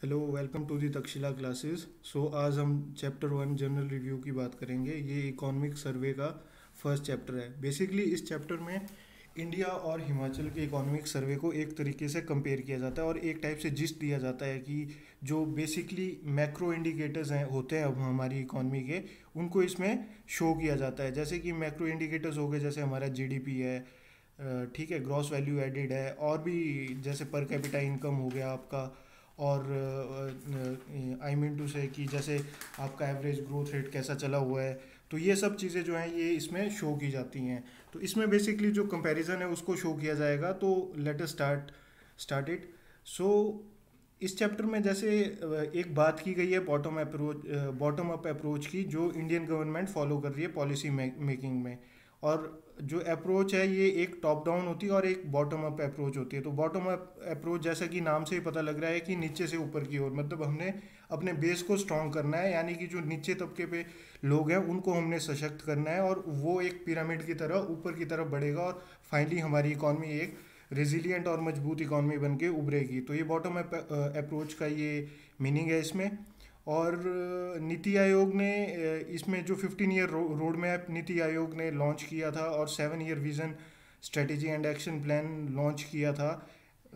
Hello, welcome to the Takshashila classes. आज हम chapter 1 general review की बात करेंगे। ये इकोनॉमिक सर्वे का फर्स्ट चैप्टर है। बेसिकली इस चैप्टर में इंडिया और हिमाचल के इकोनॉमिक सर्वे को एक तरीके से कंपेयर किया जाता है और एक टाइप से जिस्ट दिया जाता है कि जो बेसिकली मैक्रो इंडिकेटर्स हैं होते हैं अब हमारी इकोनॉमी के, उनको इसमें शो किया जाता है। जैसे कि मैक्रो इंडिकेटर्स हो गए, जैसे हमारा जीडीपी है, ठीक है, ग्रॉस वैल्यू एडिड है, और भी जैसे पर कैपिटा इनकम हो गया आपका, और आई मीन टू से कि जैसे आपका एवरेज ग्रोथ रेट कैसा चला हुआ है। तो ये सब चीज़ें जो हैं ये इसमें शो की जाती हैं। तो इसमें बेसिकली जो कंपैरिजन है उसको शो किया जाएगा। तो लेट अस स्टार्ट इट। सो इस चैप्टर में जैसे एक बात की गई है बॉटम अप अप्रोच की, जो इंडियन गवर्नमेंट फॉलो कर रही है पॉलिसी मेकिंग में। और जो अप्रोच है ये एक टॉप डाउन होती है और एक बॉटम अप अप्रोच होती है। तो बॉटम अप अप्रोच जैसा कि नाम से ही पता लग रहा है कि नीचे से ऊपर की ओर, मतलब हमने अपने बेस को स्ट्रॉन्ग करना है, यानी कि जो नीचे तबके पे लोग हैं उनको हमने सशक्त करना है और वो एक पिरामिड की तरह ऊपर की तरफ बढ़ेगा और फाइनली हमारी इकॉनमी एक रेजिलियंट और मजबूत इकॉनमी बन के उभरेगी। तो ये बॉटम अप अप्रोच का ये मीनिंग है इसमें। और नीति आयोग ने इसमें जो 15 year road map NITI Aayog ने लॉन्च किया था और 7 year vision strategy and action plan launch किया था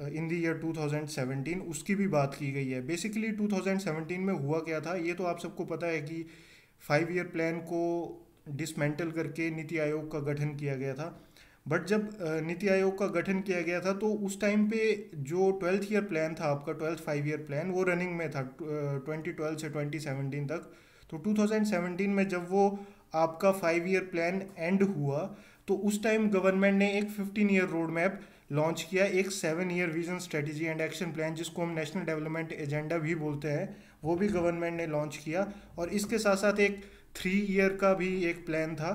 इन द ईयर 2017, उसकी भी बात की गई है। बेसिकली 2017 में हुआ क्या था ये तो आप सबको पता है कि 5 ईयर प्लान को डिसमेंटल करके नीति आयोग का गठन किया गया था। बट जब नीति आयोग का गठन किया गया था तो उस टाइम पे जो 12th ईयर प्लान था आपका, 12th 5 ईयर प्लान, वो रनिंग में था 2012 से 2017 तक। तो 2017 में जब वो आपका 5 ईयर प्लान एंड हुआ तो उस टाइम गवर्नमेंट ने एक 15 ईयर रोड मैप लॉन्च किया, एक 7 year vision strategy and action plan जिसको हम नेशनल डेवलपमेंट एजेंडा भी बोलते हैं, वो भी गवर्नमेंट ने लॉन्च किया। और इसके साथ साथ एक 3 ईयर का भी एक प्लान था।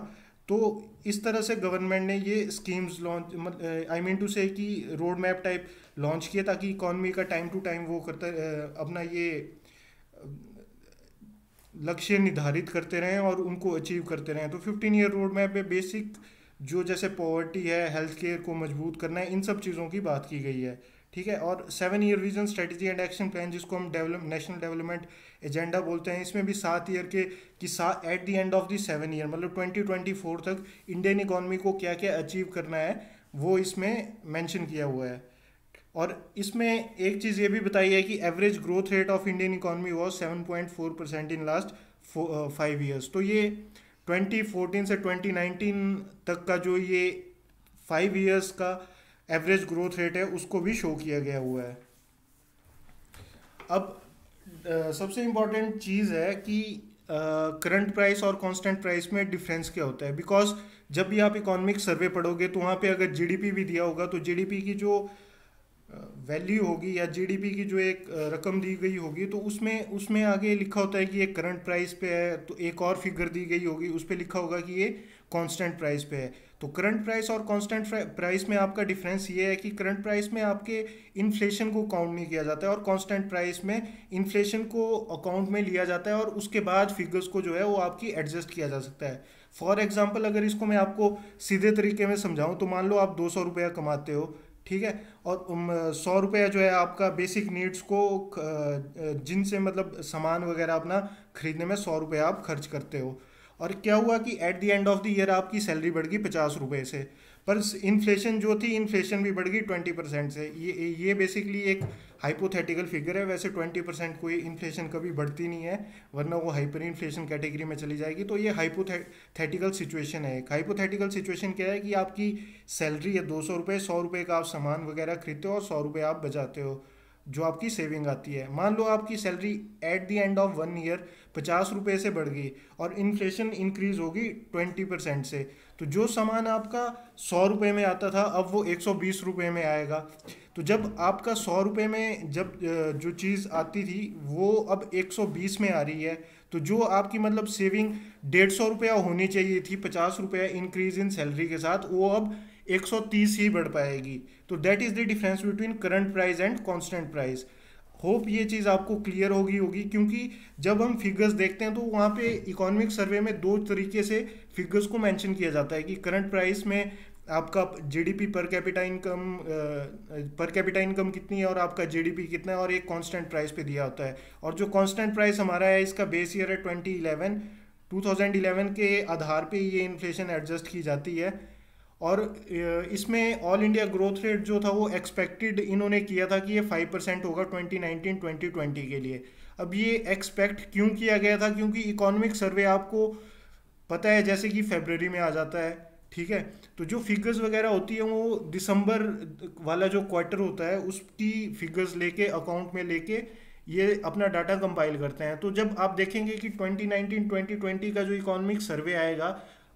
तो इस तरह से गवर्नमेंट ने ये schemes launch, I mean to say कि रोड मैप टाइप लॉन्च किया ताकि इकॉनमी का टाइम टू टाइम वो करता अपना ये लक्ष्य निर्धारित करते रहें और उनको अचीव करते रहें। तो 15 ईयर रोड मैप में बेसिक जो जैसे पॉवर्टी है, हेल्थ केयर को मजबूत करना है, इन सब चीज़ों की बात की गई है। ठीक है। और 7 year vision strategy and action plan जिसको हम नेशनल डेवलपमेंट एजेंडा बोलते हैं, इसमें भी 7 ईयर के कि at the end of the 7 year मतलब 2024 तक इंडियन इकोनॉमी को क्या क्या अचीव करना है वो इसमें मेंशन किया हुआ है। और इसमें एक चीज़ ये भी बताई है कि average growth rate of Indian economy was 7.4% in last 5 years. तो ये 2014 से 2019 तक का जो ये 5 ईयर्स का एवरेज ग्रोथ रेट है उसको भी शो किया गया हुआ है। अब सबसे इम्पॉर्टेंट चीज़ है कि करंट प्राइस और कांस्टेंट प्राइस में डिफरेंस क्या होता है। बिकॉज जब भी आप इकोनॉमिक सर्वे पढ़ोगे तो वहाँ पे अगर जीडीपी भी दिया होगा तो जीडीपी की जो वैल्यू होगी या जीडीपी की जो एक रकम दी गई होगी तो उसमें उसमें आगे लिखा होता है कि ये करंट प्राइस पे है। तो एक और फिगर दी गई होगी उस पर लिखा होगा कि ये कांस्टेंट प्राइस पे है। तो करंट प्राइस और कांस्टेंट प्राइस में आपका डिफरेंस ये है कि करंट प्राइस में आपके इन्फ्लेशन को काउंट नहीं किया जाता है और कांस्टेंट प्राइस में इन्फ्लेशन को अकाउंट में लिया जाता है और उसके बाद फिगर्स को जो है वो आपकी एडजस्ट किया जा सकता है। फॉर एग्जाम्पल अगर इसको मैं आपको सीधे तरीके में समझाऊं तो मान लो आप 200 रुपया कमाते हो, ठीक है, और 100 रुपया जो है आपका बेसिक नीड्स को जिनसे मतलब सामान वगैरह अपना खरीदने में 100 रुपया आप खर्च करते हो। और क्या हुआ कि at the end of the year आपकी सैलरी बढ़ गई 50 रुपये से, पर इन्फ्लेशन जो थी इन्फ्लेशन भी बढ़ गई 20% से। ये बेसिकली एक हाइपोथेटिकल फिगर है। वैसे 20% कोई इन्फ्लेशन कभी बढ़ती नहीं है, वरना वो हाइपर इन्फ्लेशन कैटेगरी में चली जाएगी। तो ये हाइपोथेटिकल सिचुएशन है। एक हाइपोथेटिकल सिचुएशन क्या है कि आपकी सैलरी है 200 रुपये, 100 रुपये का आप सामान वगैरह खरीदते हो और 100 रुपये आप बचाते हो जो आपकी सेविंग आती है। मान लो आपकी salary at the end of 1 year 50 रुपये से बढ़ गई और इन्फ्लेशन इंक्रीज होगी 20% से। तो जो सामान आपका 100 रुपये में आता था अब वो 120 रुपये में आएगा। तो जब आपका 100 रुपये में जब जो चीज़ आती थी वो अब 120 में आ रही है, तो जो आपकी मतलब सेविंग 150 रुपया होनी चाहिए थी 50 रुपया इंक्रीज इन सैलरी के साथ, वो अब 130 ही बढ़ पाएगी। तो that is the difference between current price and constant price. Hope ये चीज़ आपको क्लियर होगी क्योंकि जब हम फिगर्स देखते हैं तो वहाँ पे इकोनॉमिक सर्वे में दो तरीके से फिगर्स को मेंशन किया जाता है कि करंट प्राइस में आपका जीडीपी पर कैपिटा इनकम कितनी है और आपका जीडीपी कितना है, और एक कांस्टेंट प्राइस पे दिया होता है। और जो कांस्टेंट प्राइस हमारा है, इसका बेस ईयर है 2011 के आधार पे ये इन्फ्लेशन एडजस्ट की जाती है। और इसमें ऑल इंडिया ग्रोथ रेट जो था वो एक्सपेक्टेड इन्होंने किया था कि ये 5% होगा 2019-2020 के लिए। अब ये एक्सपेक्ट क्यों किया गया था, क्योंकि इकोनॉमिक सर्वे आपको पता है जैसे कि फरवरी में आ जाता है, ठीक है। तो जो फिगर्स वगैरह होती है वो दिसंबर वाला जो क्वार्टर होता है उसकी फिगर्स लेके अकाउंट में लेके ये अपना डाटा कंपाइल करते हैं। तो जब आप देखेंगे कि 2019-2020 का जो इकोनॉमिक सर्वे आएगा,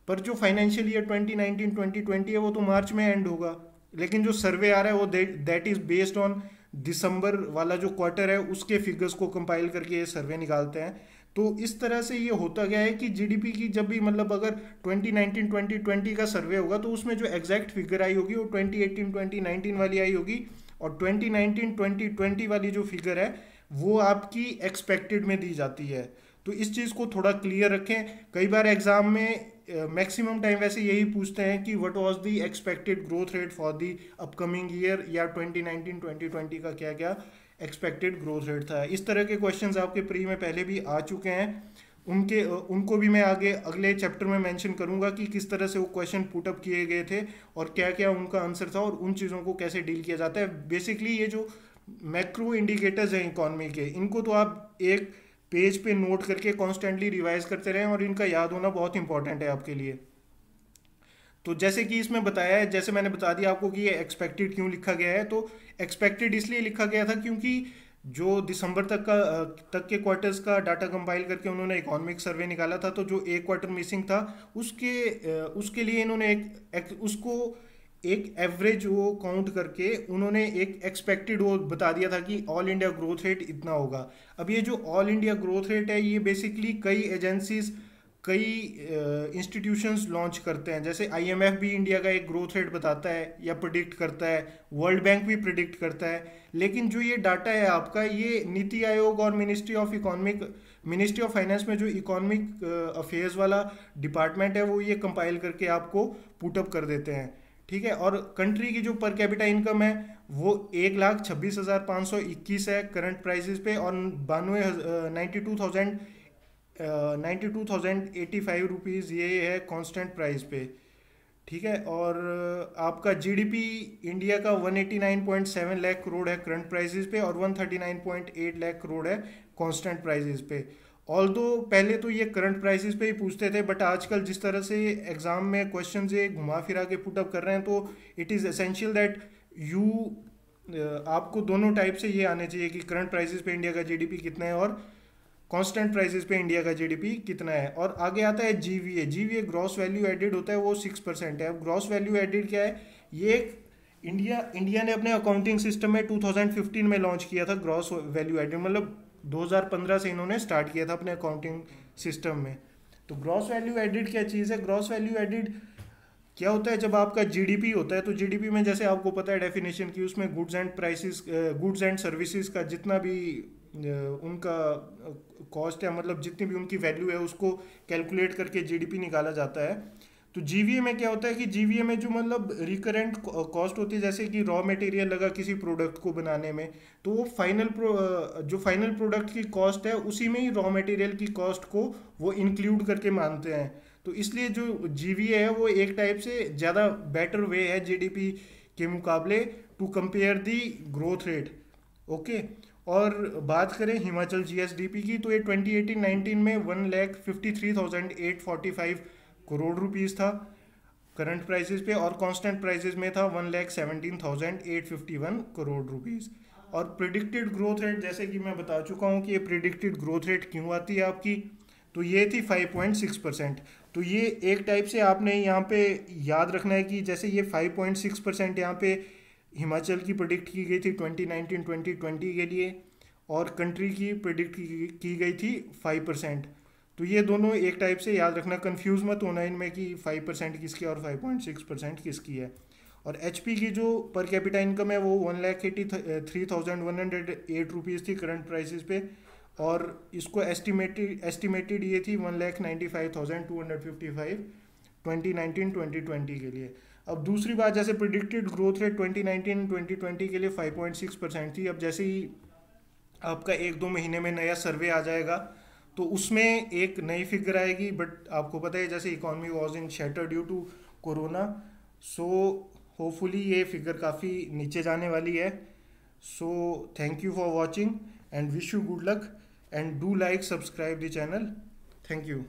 पर जो फाइनेंशियल ईयर 2019-2020 है वो तो मार्च में एंड होगा, लेकिन जो सर्वे आ रहा है वो that is based on December वाला जो क्वार्टर है उसके फिगर्स को कंपाइल करके ये सर्वे निकालते हैं। तो इस तरह से ये होता गया है कि जीडीपी की जब भी मतलब अगर 2019-2020 का सर्वे होगा तो उसमें जो एग्जैक्ट फिगर आई होगी वो 2018-2019 वाली आई होगी, और 2019-2020 वाली जो फिगर है वो आपकी एक्सपेक्टेड में दी जाती है। तो इस चीज़ को थोड़ा क्लियर रखें। कई बार एग्जाम में मैक्सिमम टाइम वैसे यही पूछते हैं कि what was the expected growth rate for the upcoming year, या 2019-2020 का क्या क्या एक्सपेक्टेड ग्रोथ रेट था। इस तरह के क्वेश्चंस आपके प्री में पहले भी आ चुके हैं, उनको भी मैं आगे अगले चैप्टर में मेंशन करूंगा कि किस तरह से वो क्वेश्चन पुटअप किए गए थे और क्या क्या उनका आंसर था और उन चीज़ों को कैसे डील किया जाता है। बेसिकली ये जो मैक्रो इंडिकेटर्स हैं इकोनॉमी के, इनको तो आप एक पेज पे नोट करके कॉन्स्टेंटली रिवाइज करते रहें और इनका याद होना बहुत इंपॉर्टेंट है आपके लिए। तो जैसे कि इसमें बताया है, जैसे मैंने बता दिया आपको कि ये एक्सपेक्टेड क्यों लिखा गया है, तो एक्सपेक्टेड इसलिए लिखा गया था क्योंकि जो दिसंबर तक के क्वार्टर्स का डाटा कंपाइल करके उन्होंने इकोनॉमिक सर्वे निकाला था, तो जो एक क्वार्टर मिसिंग था उसके लिए इन्होंने उसको एक एवरेज वो काउंट करके उन्होंने एक एक्सपेक्टेड वो बता दिया था कि ऑल इंडिया ग्रोथ रेट इतना होगा। अब ये जो ऑल इंडिया ग्रोथ रेट है ये बेसिकली कई एजेंसीज, कई इंस्टीट्यूशंस लॉन्च करते हैं। जैसे आईएमएफ भी इंडिया का एक ग्रोथ रेट बताता है या प्रिडिक्ट करता है, वर्ल्ड बैंक भी प्रिडिक्ट करता है। लेकिन जो ये डाटा है आपका, ये नीति आयोग और मिनिस्ट्री ऑफ फाइनेंस में जो इकोनॉमिक अफेयर्स वाला डिपार्टमेंट है वो ये कंपाइल करके आपको पुटअप कर देते हैं, ठीक है। और कंट्री की जो पर कैपिटा इनकम है वो 1,26,521 है करंट प्राइसेस पे, और 92,085 रुपीज़ ये है कांस्टेंट प्राइस पे, ठीक है। और आपका जीडीपी इंडिया का 189.7 लाख करोड़ है करंट प्राइसेस पे और 139.8 लाख करोड़ है कांस्टेंट प्राइसेस पे। ऑल्दो पहले तो ये करंट प्राइसेस पे ही पूछते थे, बट आजकल जिस तरह से एग्जाम में क्वेश्चन ये घुमा फिरा के पुटअप कर रहे हैं, तो इट इज़ एसेंशियल दैट आपको दोनों टाइप से ये आने चाहिए कि करंट प्राइसेस पे इंडिया का जीडीपी कितना है और कांस्टेंट प्राइसेस पे इंडिया का जीडीपी कितना है। और आगे आता है जीवीए ग्रॉस वैल्यू एडेड होता है, वो 6% है। अब ग्रॉस वैल्यू एडेड क्या है, ये इंडिया ने अपने अकाउंटिंग सिस्टम में 2015 में लॉन्च किया था ग्रॉस वैल्यू एडेड, मतलब 2015 से इन्होंने स्टार्ट किया था अपने अकाउंटिंग सिस्टम में। तो ग्रॉस वैल्यू एडेड क्या चीज़ है, ग्रॉस वैल्यू एडेड क्या होता है, जब आपका जीडीपी होता है तो जीडीपी में जैसे आपको पता है डेफिनेशन की, उसमें गुड्स एंड सर्विसेज का जितना भी उनका कॉस्ट है, मतलब जितनी भी उनकी वैल्यू है उसको कैलकुलेट करके जीडीपी निकाला जाता है। तो जीवीए में क्या होता है कि जीवीए में जो मतलब रिकरेंट कॉस्ट होती है, जैसे कि रॉ मटेरियल लगा किसी प्रोडक्ट को बनाने में, तो वो जो फाइनल प्रोडक्ट की कॉस्ट है उसी में ही रॉ मटेरियल की कॉस्ट को वो इंक्लूड करके मानते हैं। तो इसलिए जो जीवीए है वो एक टाइप से ज़्यादा बेटर वे है जीडीपी के मुकाबले to compare the growth rate, okay. और बात करें हिमाचल जीएसडीपी की, तो ये 2018-19 में 1,53,845 करोड़ रुपीस था करंट प्राइसेस पे, और कांस्टेंट प्राइसेस में था 1,17,851 करोड़ रुपीस। और प्रिडिक्टेड ग्रोथ रेट, जैसे कि मैं बता चुका हूँ कि ये प्रिडिक्टेड ग्रोथ रेट क्यों आती है आपकी, तो ये थी 5.6%। तो ये एक टाइप से आपने यहाँ पे याद रखना है कि जैसे ये 5.6% यहाँ पे हिमाचल की प्रिडिक्ट की गई थी 2019-2020 के लिए, और कंट्री की प्रिडिक्ट की गई थी 5%। तो ये दोनों एक टाइप से याद रखना, कंफ्यूज मत होना इनमें कि 5% किसकी और 5.6% किसकी है। और एचपी की जो पर कैपिटा इनकम है वो 1,83,108 रुपीज़ थी करंट प्राइसेस पे, और इसको एस्टिमेटेड ये थी 1,95,255 2019-2020 के लिए। अब दूसरी बात, जैसे प्रिडिक्टेड ग्रोथ रेट 2019-2020 के लिए 5.6% थी, अब जैसे ही आपका 1-2 महीने में नया सर्वे आ जाएगा तो उसमें एक नई फिगर आएगी, बट आपको पता है जैसे economy was in shutter due to corona, so hopefully ये फिगर काफ़ी नीचे जाने वाली है. So thank you for watching and wish you good luck and do like subscribe the channel. Thank you.